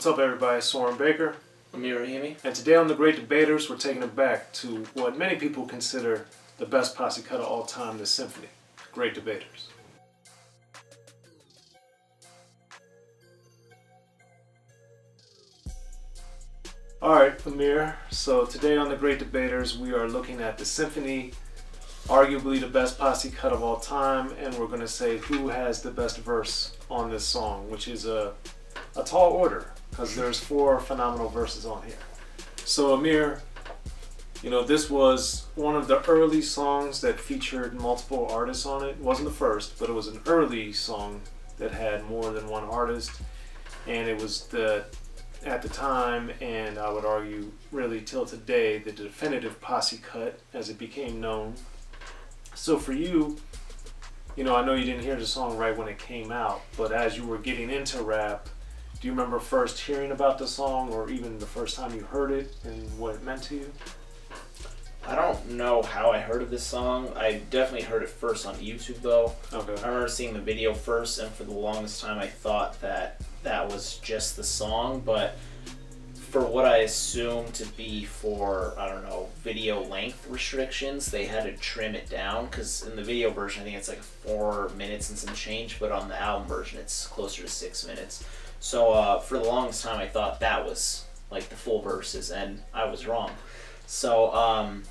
What's up, everybody? Soren Baker. Amir, Rahimi. And today on The Great Debaters, we're taking it back to what many people consider the best posse cut of all time, the Symphony. Great Debaters. Alright, Amir. So today on The Great Debaters, we are looking at the Symphony, arguably the best posse cut of all time, and we're going to say who has the best verse on this song, which is a tall order, because there's 4 phenomenal verses on here. So Amir, this was one of the early songs that featured multiple artists on it. It wasn't the first, but it was an early song that had more than one artist, and it was at the time, and I would argue really till today, the definitive posse cut as it became known. So for you, I know you didn't hear the song right when it came out, but as you were getting into rap, do you remember first hearing about the song, or even the first time you heard it and what it meant to you? I don't know how I heard of this song. I definitely heard it first on YouTube, though. Okay. I remember seeing the video first, and for the longest time I thought that was just the song, but for what I assumed to be for, video length restrictions, they had to trim it down, because in the video version I think it's like 4 minutes and some change, but on the album version it's closer to 6 minutes. So for the longest time I thought that was like the full verses, and I was wrong. So I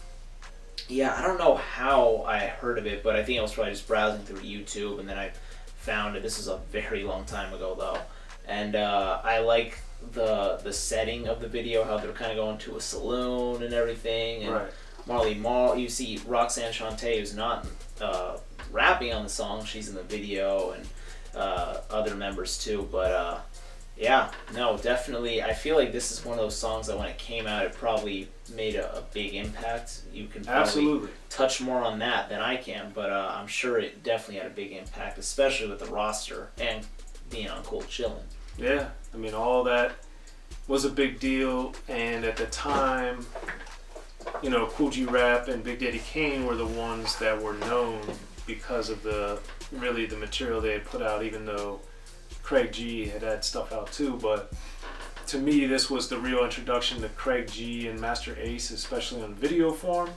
don't know how I heard of it, but I think I was probably just browsing through YouTube, and then I found it. This is a very long time ago though, and I like the setting of the video, how they're kind of going to a saloon and everything, and right. Marley Marl, you see Roxanne Shante, who's not rapping on the song, she's in the video, and other members too, but definitely I feel like this is one of those songs that when it came out it probably made a big impact. You can probably Absolutely touch more on that than I can, but I'm sure it definitely had a big impact, especially with the roster and being on Kool Chillin'. Yeah, all that was a big deal, and at the time, Kool G Rap and Big Daddy Kane were the ones that were known because of the material they had put out, even though Craig G had stuff out too. But to me, this was the real introduction to Craig G and Master Ace, especially on video form.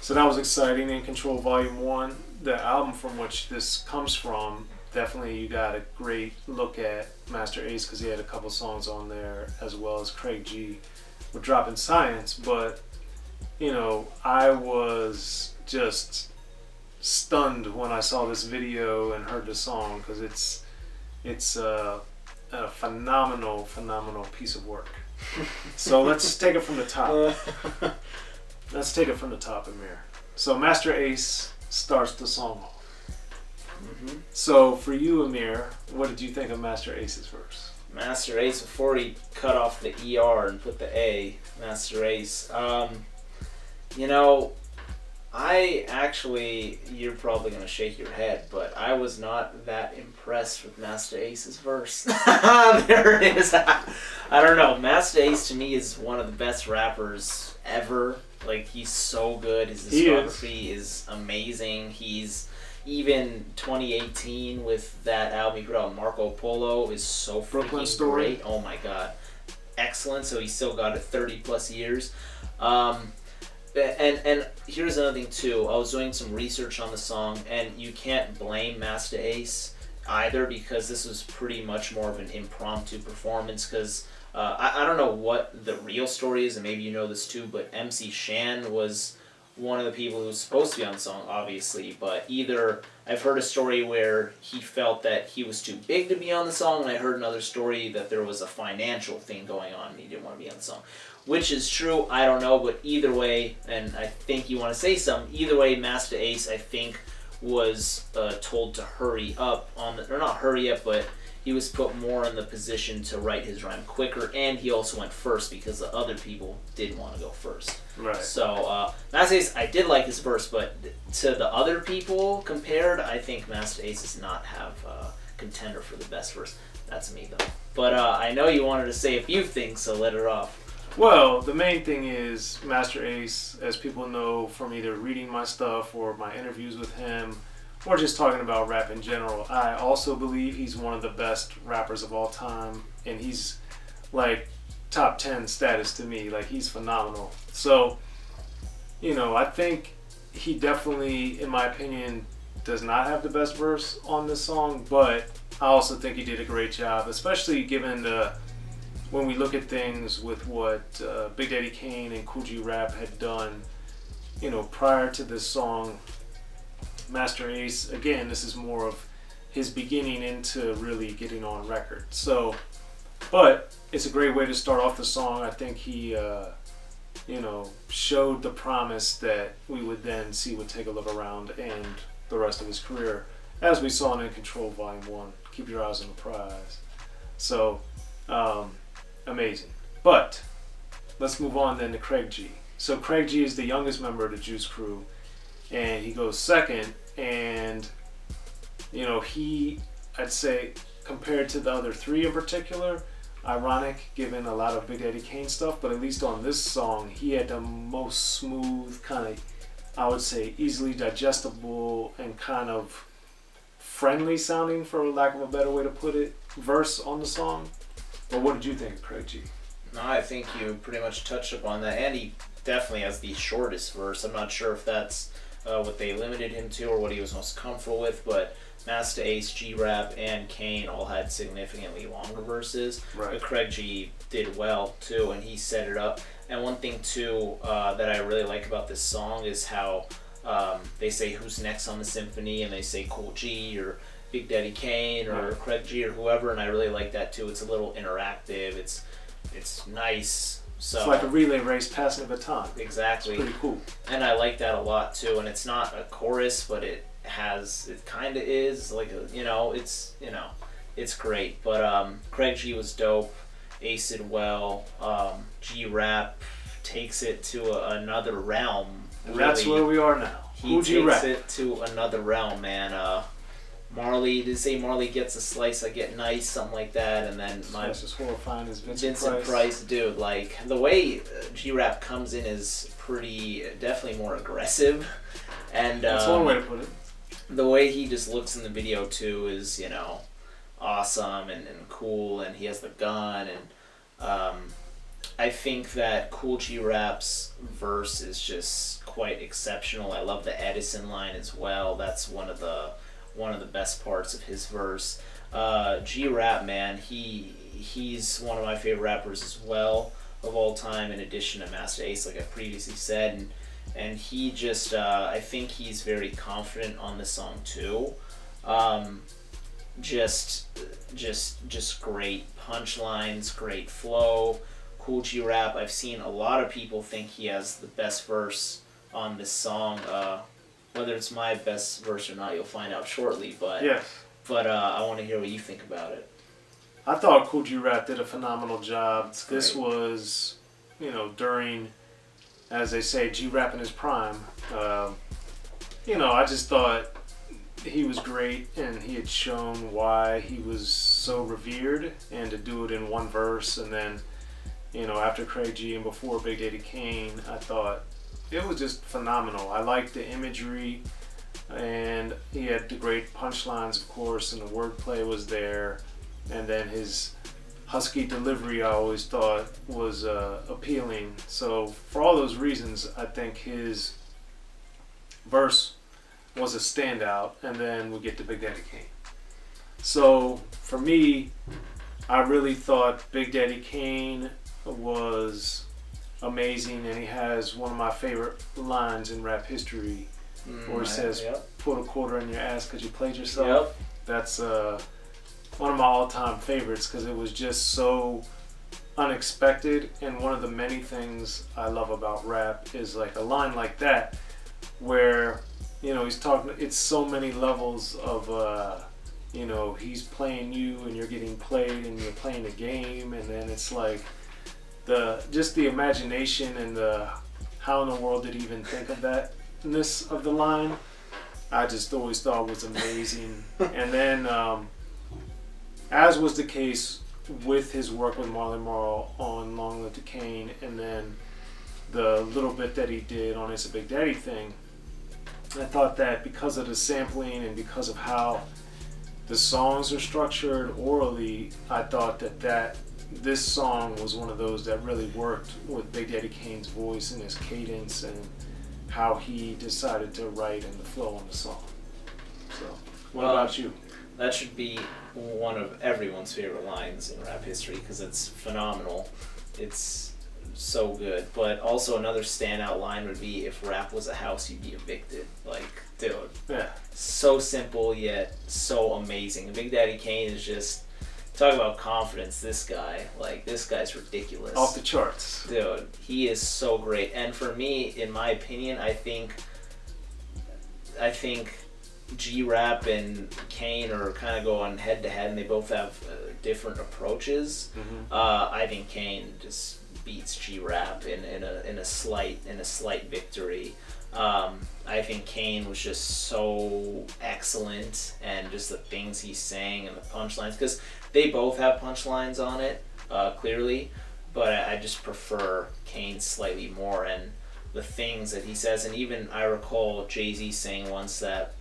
So that was exciting. In Control Volume 1, the album from which this comes from, definitely you got a great look at Master Ace, because he had a couple songs on there, as well as Craig G with Droppin' Science. But I was just stunned when I saw this video and heard the song, because it's a phenomenal piece of work. So let's take it from the top. Let's take it from the top, Amir. So Master Ace starts the song off. Mm-hmm. So for you, Amir, what did you think of Master Ace's verse? Master Ace, before he cut off the ER and put the A, Master Ace, I actually, you're probably going to shake your head, but I was not that impressed with Master Ace's verse. There it is. I don't know. Master Ace to me is one of the best rappers ever. Like, he's so good. His discography is amazing. He's, even 2018 with that album he put out, Marco Polo, is so freaking great. Oh my god. Excellent. So he's still got it 30 plus years. And here's another thing too. I was doing some research on the song, and you can't blame Master Ace either, because this was pretty much more of an impromptu performance, because I don't know what the real story is, and maybe you know this too, but MC Shan was one of the people who was supposed to be on the song, obviously, but either I've heard a story where he felt that he was too big to be on the song, and I heard another story that there was a financial thing going on and he didn't want to be on the song. Which is true, I don't know, but either way, and I think you want to say something, either way, Master Ace, I think, was told to hurry up or not hurry up, but he was put more in the position to write his rhyme quicker, and he also went first because the other people didn't want to go first. Right. So, Master Ace, I did like his verse, but to the other people compared, I think Master Ace does not have a contender for the best verse. That's me, though. But I know you wanted to say a few things, so let it off. Well, the main thing is Master Ace, as people know from either reading my stuff or my interviews with him, or just talking about rap in general, I also believe he's one of the best rappers of all time, and he's like top 10 status to me. Like, he's phenomenal. So, you know, I think he definitely, in my opinion, does not have the best verse on this song, but I also think he did a great job, especially given when we look at things with what Big Daddy Kane and Kool G Rap had done, you know, prior to this song. Master Ace, again, this is more of his beginning into really getting on record. So, but it's a great way to start off the song. I think he, you know, showed the promise that we would then see would take a look around and the rest of his career, as we saw in In Control Volume 1. Keep your eyes on the prize. So, amazing. But let's move on then to Craig G. So Craig G is the youngest member of the Juice Crew, and he goes second. And you know, I'd say, compared to the other three in particular, ironic given a lot of Big Daddy Kane stuff, but at least on this song, he had the most smooth, kind of, I would say, easily digestible and kind of friendly sounding, for lack of a better way to put it, verse on the song. But what did you think of Craig G? No, I think you pretty much touched upon that, and he definitely has the shortest verse. I'm not sure if that's what they limited him to or what he was most comfortable with, but Masta Ace, G-Rap, and Kane all had significantly longer verses. Right. But Craig G did well, too, and he set it up. And one thing, too, that I really like about this song is how they say who's next on the Symphony, and they say Kool G or Big Daddy Kane or right. Craig G or whoever, and I really like that, too. It's a little interactive. It's nice. So, it's like a relay race passing the baton. Exactly. It's pretty cool. And I like that a lot, too. And it's not a chorus, but it kind of is like it's great. But Craig G was dope. Ace did well. G-Rap takes it to another realm. And really. That's where we are now. He takes it to another realm, man. Marley, they say Marley gets a slice, I get nice, something like that, and then Slice is horrifying as Vincent Price, dude. Like, the way G-Rap comes in is definitely more aggressive, and that's one way to put it. The way he just looks in the video too is, you know, awesome and cool, and he has the gun, and I think that Kool G Rap's verse is just quite exceptional. I love the Edison line as well. That's one of the best parts of his verse. G-Rap, man, he's one of my favorite rappers as well of all time, in addition to Masta Ace, like I previously said, and he just, I think he's very confident on this song too. Just great punchlines, great flow. Kool G Rap, I've seen a lot of people think he has the best verse on this song. Whether it's my best verse or not, you'll find out shortly. But yes. But I want to hear what you think about it. I thought Kool G Rap did a phenomenal job. This was, you know, during, as they say, G-Rap in his prime. You know, I just thought he was great, and he had shown why he was so revered, and to do it in one verse, and then, you know, after Craig G and before Big Daddy Kane, I thought it was just phenomenal. I liked the imagery, and he had the great punchlines, of course, and the wordplay was there. And then his husky delivery, I always thought, was appealing. So for all those reasons, I think his verse was a standout. And then we get to Big Daddy Kane. So for me, I really thought Big Daddy Kane was amazing, and he has one of my favorite lines in rap history, where he says, "Put a quarter in your ass because you played yourself." Yep. That's one of my all-time favorites, because it was just so unexpected, and one of the many things I love about rap is like a line like that, where, you know, he's talking, it's so many levels of you know, he's playing you and you're getting played and you're playing the game, and then it's like the imagination and the how in the world did he even think of thatness of the line, I just always thought was amazing. And then as was the case with his work with Marley Marl on Long Live the Kane, and then the little bit that he did on It's a Big Daddy Thing, I thought that because of the sampling and because of how the songs are structured orally, I thought that this song was one of those that really worked with Big Daddy Kane's voice and his cadence and how he decided to write and the flow on the song. So, what about you? That should be one of everyone's favorite lines in rap history because it's phenomenal. It's so good. But also another standout line would be, if rap was a house, you'd be evicted. Like, dude. Yeah. So simple yet so amazing. And Big Daddy Kane is just, talk about confidence, this guy. Like, this guy's ridiculous. Off the charts. Dude, he is so great. And for me, in my opinion, I think G-Rap and Kane are kind of going head to head, and they both have different approaches. Mm-hmm. I think Kane just beats G-Rap in a slight victory. I think Kane was just so excellent, and just the things he's saying and the punchlines, because they both have punchlines on it, clearly, but I just prefer Kane slightly more, and the things that he says. And even I recall Jay-Z saying once that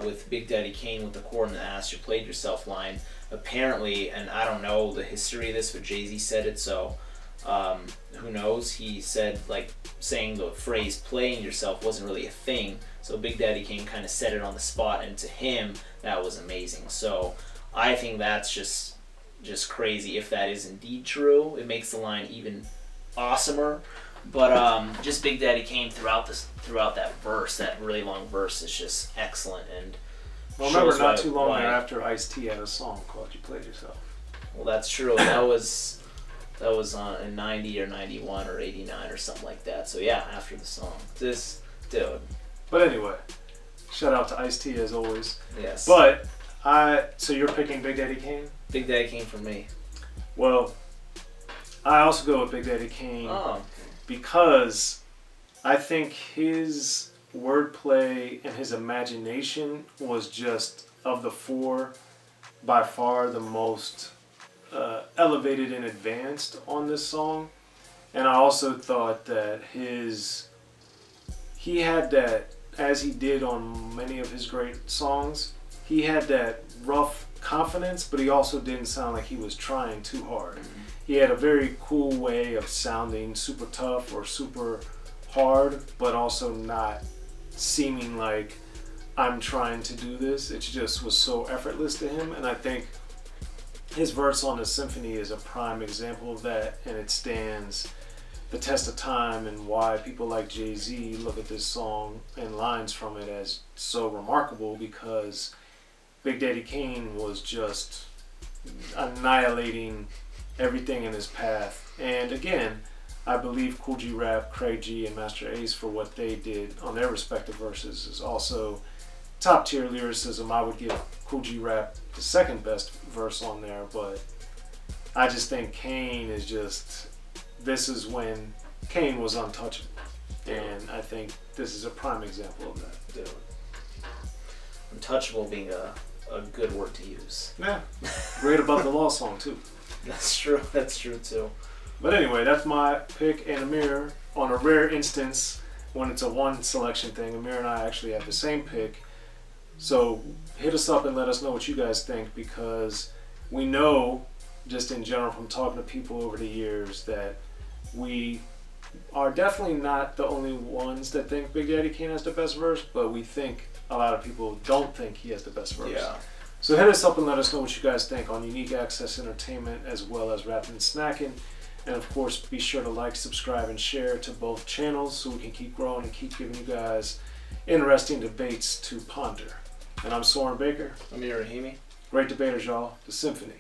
with Big Daddy Kane, with the cord in the ass, you played yourself line. Apparently, and I don't know the history of this, but Jay-Z said it, so who knows? He said, like, saying the phrase playing yourself wasn't really a thing, so Big Daddy Kane kind of said it on the spot, and to him, that was amazing. So I think that's just crazy. If that is indeed true, it makes the line even awesomer. But just Big Daddy Kane throughout that verse, that really long verse, is just excellent. And well, remember, not too long thereafter, Ice-T had a song called "You Played Yourself." Well, that's true. That was on in 90 or 91 or 89 or something like that. So yeah, after the song, this dude. But anyway, shout out to Ice-T as always. Yes. But so you're picking Big Daddy Kane? Big Daddy Kane for me. Well, I also go with Big Daddy Kane. Oh. Because I think his wordplay and his imagination was just, of the four, by far the most elevated and advanced on this song. And I also thought that he had that, as he did on many of his great songs, he had that rough confidence, but he also didn't sound like he was trying too hard. He had a very cool way of sounding super tough or super hard, but also not seeming like I'm trying to do this. It just was so effortless to him, and I think his verse on the Symphony is a prime example of that, and it stands the test of time, and why people like Jay-Z look at this song and lines from it as so remarkable, because Big Daddy Kane was just annihilating everything in his path. And again, I believe Kool G Rap, Craig G, and Master Ace, for what they did on their respective verses, is also top tier lyricism. I would give Kool G Rap the second best verse on there, but I just think Kane is just, this is when Kane was untouchable, and I think this is a prime example of that. Dude. Untouchable being a good word to use. Yeah, great Above the Law song too. That's true too. But anyway, that's my pick. And Amir, on a rare instance, when it's a one selection thing, Amir and I actually have the same pick. So hit us up and let us know what you guys think, because we know, just in general from talking to people over the years, that we are definitely not the only ones that think Big Daddy Kane has the best verse, but we think a lot of people don't think he has the best verse. Yeah. So hit us up and let us know what you guys think on Unique Access Entertainment, as well as Rappin' and Snackin'. And of course, be sure to like, subscribe, and share to both channels so we can keep growing and keep giving you guys interesting debates to ponder. And I'm Soren Baker. Amir, Rahimi. Great debaters, y'all. The Symphony.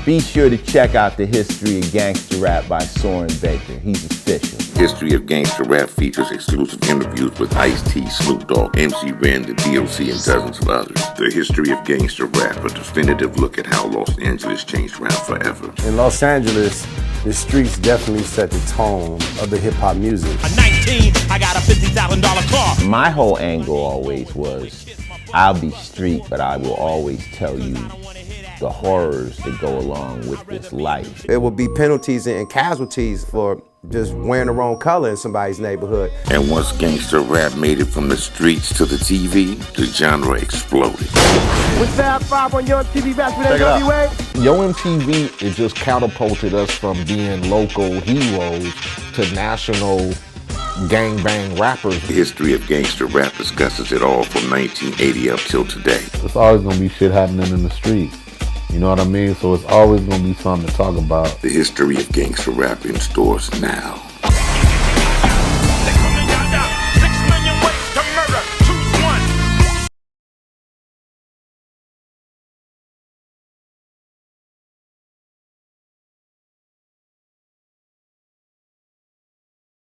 Be sure to check out the History of Gangster Rap by Soren Baker. He's official. History of Gangster Rap features exclusive interviews with Ice-T, Snoop Dogg, MC Ren, the D.O.C, and dozens of others. The History of Gangster Rap, a definitive look at how Los Angeles changed rap forever. In Los Angeles, the streets definitely set the tone of the hip-hop music. At 19, I got a $50,000 car. My whole angle always was, I'll be street, but I will always tell you the horrors that go along with this life. It will be penalties and casualties for just wearing the wrong color in somebody's neighborhood. And once gangster rap made it from the streets to the TV, the genre exploded. With Fab 5 on your MTV Raps with NWA. Yo MTV, it just catapulted us from being local heroes to national gangbang rappers. The history of gangster rap discusses it all from 1980 up till today. It's always gonna be shit happening in the street. You know what I mean? So it's always gonna be something to talk about. The history of gangster rap in stores now.